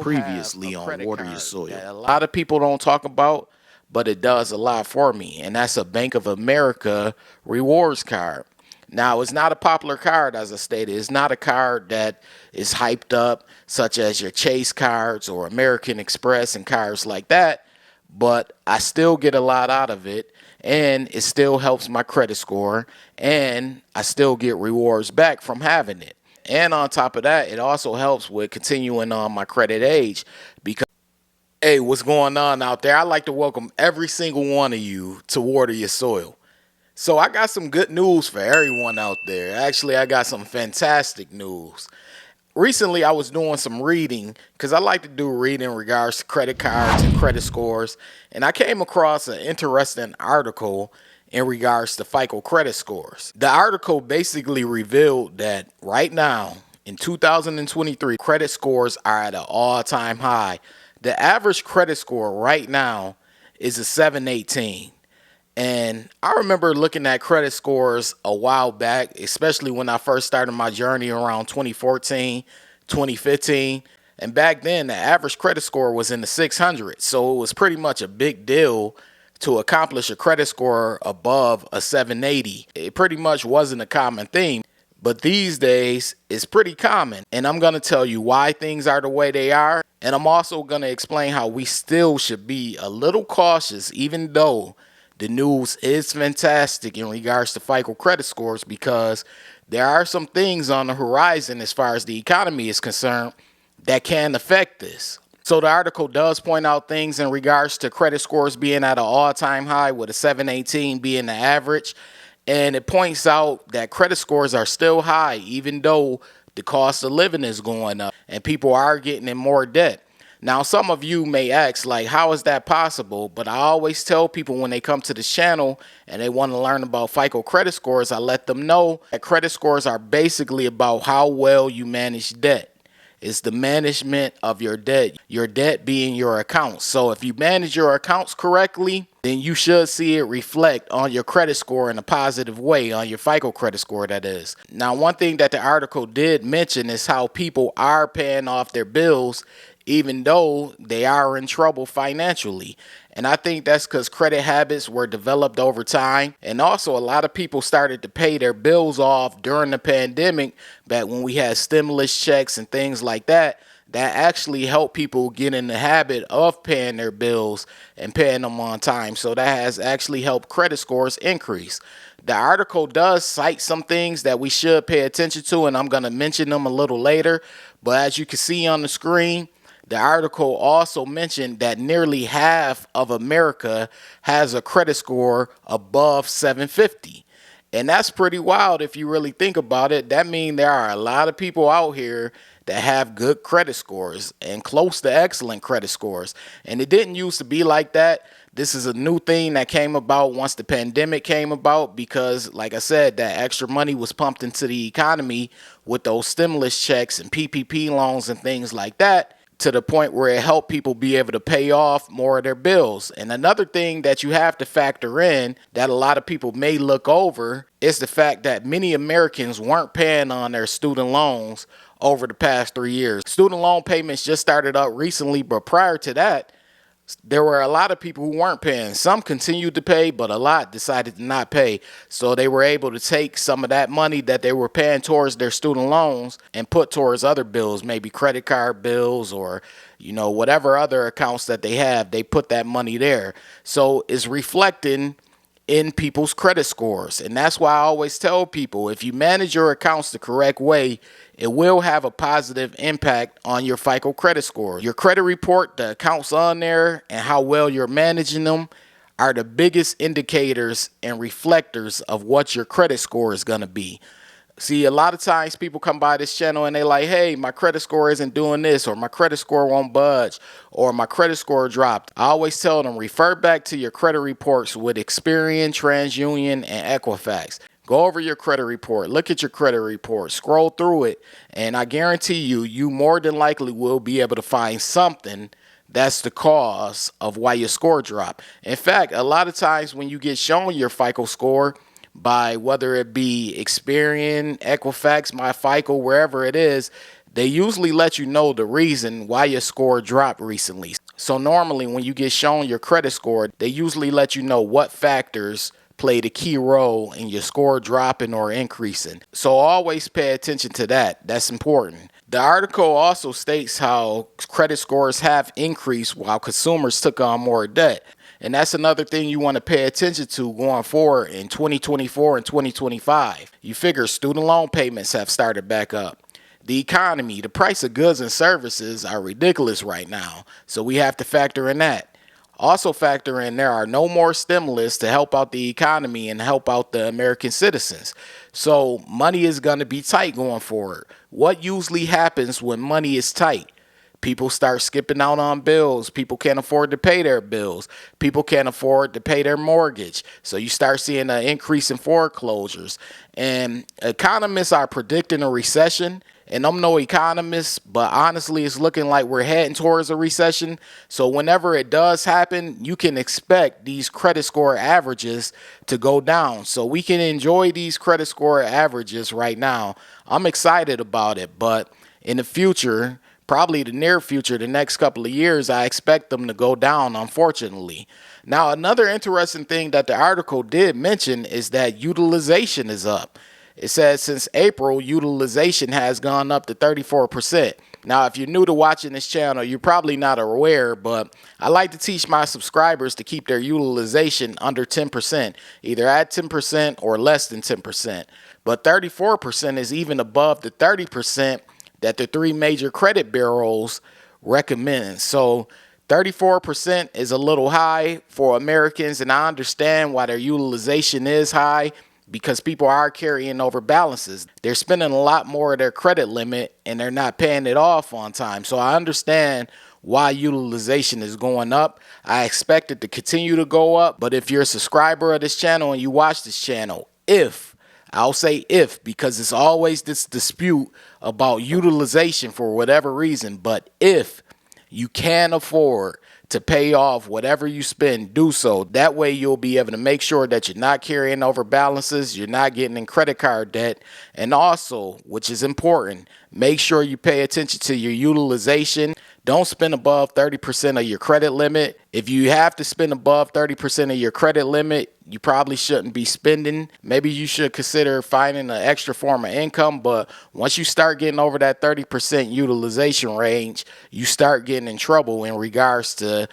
previously on Water Your Soil that a lot of people don't talk about, but it does a lot for me, and that's a Bank of America rewards card. Now, it's not a popular card, as I stated. It's not a card that is hyped up, such as your Chase cards or American Express and cards like that, but I still get a lot out of it, and it still helps my credit score, and I still get rewards back from having it. And on top of that, it also helps with continuing on my credit age because, hey, what's going on out there? I'd like to welcome every single one of you to Water Your Soil. So I got some good news for everyone out there. Actually, I got some fantastic news. Recently, I was doing some reading because I like to do reading in regards to credit cards and credit scores. And I came across an interesting article in regards to FICO credit scores. The article basically revealed that right now in 2023, credit scores are at an all-time high. The average credit score right now is a 718. And I remember looking at credit scores a while back, especially when I first started my journey around 2014, 2015. And back then, the average credit score was in the 600s. So it was pretty much a big deal to accomplish a credit score above a 780. It pretty much wasn't a common thing. But these days, it's pretty common. And I'm going to tell you why things are the way they are. And I'm also going to explain how we still should be a little cautious, even though the news is fantastic in regards to FICO credit scores, because there are some things on the horizon as far as the economy is concerned that can affect this. So the article does point out things in regards to credit scores being at an all-time high, with a 718 being the average. And it points out that credit scores are still high, even though the cost of living is going up and people are getting in more debt. Now, some of you may ask, like, how is that possible? But I always tell people when they come to this channel and they want to learn about FICO credit scores, I let them know that credit scores are basically about how well you manage debt. It's the management of your debt being your accounts. So if you manage your accounts correctly, then you should see it reflect on your credit score in a positive way, on your FICO credit score, that is. Now, one thing that the article did mention is how people are paying off their bills even though they are in trouble financially. And I think that's because credit habits were developed over time. And also, a lot of people started to pay their bills off during the pandemic, back when we had stimulus checks and things like that. That actually helped people get in the habit of paying their bills and paying them on time. So that has actually helped credit scores increase. The article does cite some things that we should pay attention to, and I'm going to mention them a little later. But as you can see on the screen, the article also mentioned that nearly half of America has a credit score above 750. And that's pretty wild if you really think about it. That means there are a lot of people out here that have good credit scores and close to excellent credit scores. And it didn't used to be like that. This is a new thing that came about once the pandemic came about because, like I said, that extra money was pumped into the economy with those stimulus checks and PPP loans and things like that, to the point where it helped people be able to pay off more of their bills. And another thing that you have to factor in that a lot of people may look over is the fact that many Americans weren't paying on their student loans over the past 3 years. Student loan payments just started up recently, but prior to that, there were a lot of people who weren't paying. Some continued to pay, but a lot decided to not pay. So they were able to take some of that money that they were paying towards their student loans and put towards other bills, maybe credit card bills or, whatever other accounts that they have. They put that money there. So it's reflecting in people's credit scores. And that's why I always tell people, if you manage your accounts the correct way, it will have a positive impact on your FICO credit score. Your credit report, the accounts on there, and how well you're managing them are the biggest indicators and reflectors of what your credit score is going to be. See, a lot of times people come by this channel and they like, hey, my credit score isn't doing this, or my credit score won't budge, or my credit score dropped. I always tell them, refer back to your credit reports with Experian, TransUnion, and Equifax. Go over your credit report, look at your credit report, scroll through it, and I guarantee you more than likely will be able to find something that's the cause of why your score dropped. In fact, a lot of times when you get shown your FICO score, by whether it be Experian, Equifax, My FICO, wherever it is, they usually let you know the reason why your score dropped recently. So normally when you get shown your credit score, they usually let you know what factors played a key role in your score dropping or increasing. So always pay attention to that. That's important. The article also states how credit scores have increased while consumers took on more debt. And that's another thing you want to pay attention to going forward in 2024 and 2025. You figure student loan payments have started back up. The economy, the price of goods and services are ridiculous right now, so we have to factor in that. Also factor in there are no more stimulus to help out the economy and help out the American citizens. So money is going to be tight going forward. What usually happens when money is tight? People start skipping out on bills. People can't afford to pay their bills. People can't afford to pay their mortgage. So you start seeing an increase in foreclosures. And economists are predicting a recession. And I'm no economist, but honestly, it's looking like we're heading towards a recession. So whenever it does happen, you can expect these credit score averages to go down. So we can enjoy these credit score averages right now. I'm excited about it, but in the future, probably the near future, the next couple of years, I expect them to go down, unfortunately. Now, another interesting thing that the article did mention is that utilization is up. It says since April, utilization has gone up to 34%. Now, if you're new to watching this channel, you're probably not aware, but I like to teach my subscribers to keep their utilization under 10%, either at 10% or less than 10%. But 34% is even above the 30% that the three major credit bureaus recommend. So 34% is a little high for Americans, and I understand why their utilization is high, because people are carrying over balances. They're spending a lot more of their credit limit and they're not paying it off on time. So I understand why utilization is going up. I expect it to continue to go up. But if you're a subscriber of this channel and you watch this channel, I'll say if, because it's always this dispute about utilization for whatever reason, but if you can afford to pay off whatever you spend, do so. That way you'll be able to make sure that you're not carrying over balances, you're not getting in credit card debt, and also, which is important, make sure you pay attention to your utilization. Don't spend above 30% of your credit limit. If you have to spend above 30% of your credit limit, you probably shouldn't be spending. Maybe you should consider finding an extra form of income, but once you start getting over that 30% utilization range, you start getting in trouble in regards to,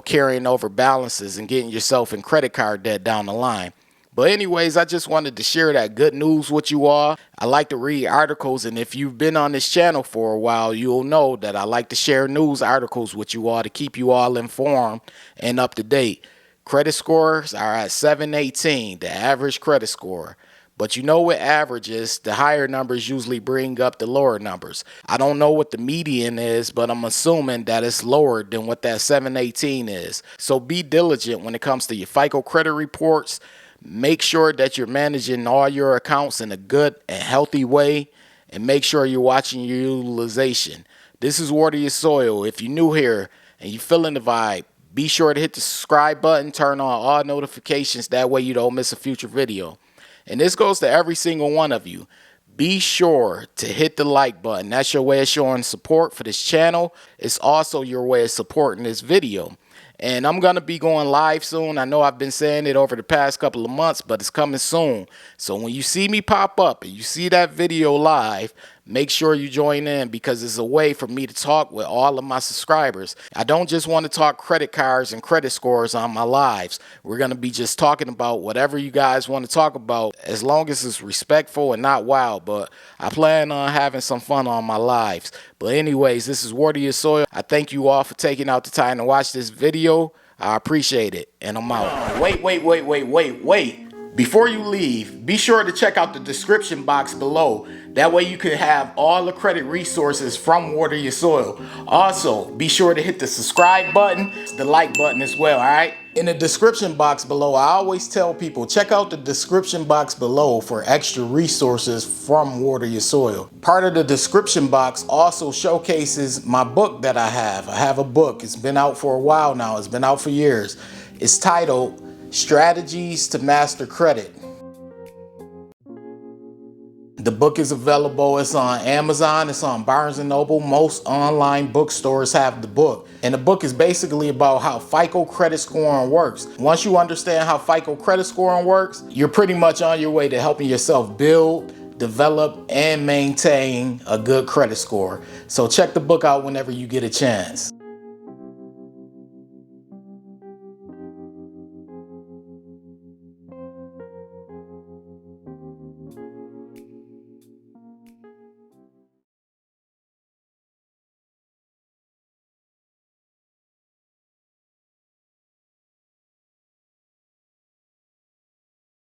carrying over balances and getting yourself in credit card debt down the line. But anyways, I just wanted to share that good news with you all. I like to read articles, and if you've been on this channel for a while, you'll know that I like to share news articles with you all to keep you all informed and up to date. Credit scores are at 718, the average credit score. But with averages, the higher numbers usually bring up the lower numbers. I don't know what the median is, but I'm assuming that it's lower than what that 718 is. So be diligent when it comes to your FICO credit reports. Make sure that you're managing all your accounts in a good and healthy way, and make sure you're watching your utilization. This is Water Your Soil. If you're new here and you're feeling the vibe, be sure to hit the subscribe button, turn on all notifications. That way you don't miss a future video. And this goes to every single one of you. Be sure to hit the like button. That's your way of showing support for this channel. It's also your way of supporting this video. And I'm going to be going live soon. I know I've been saying it over the past couple of months, but it's coming soon. So when you see me pop up and you see that video live, make sure you join in, because it's a way for me to talk with all of my subscribers. I don't just want to talk credit cards and credit scores on my lives. We're going to be just talking about whatever you guys want to talk about, as long as it's respectful and not wild. But I plan on having some fun on my lives. But anyways, this is Water Your Soil. I thank you all for taking out the time to watch this video. I appreciate it, and I'm out. Wait. Before you leave, be sure to check out the description box below. That way you can have all the credit resources from Water Your Soil. Also, be sure to hit the subscribe button, the like button as well, all right? In the description box below, I always tell people, check out the description box below for extra resources from Water Your Soil. Part of the description box also showcases my book that I have. I have a book. It's been out for a while now. It's been out for years. It's titled Strategies to Master Credit. The book is available. It's on Amazon. It's on Barnes & Noble. Most online bookstores have the book. And the book is basically about how FICO credit scoring works. Once you understand how FICO credit scoring works, you're pretty much on your way to helping yourself build, develop, and maintain a good credit score. So check the book out whenever you get a chance.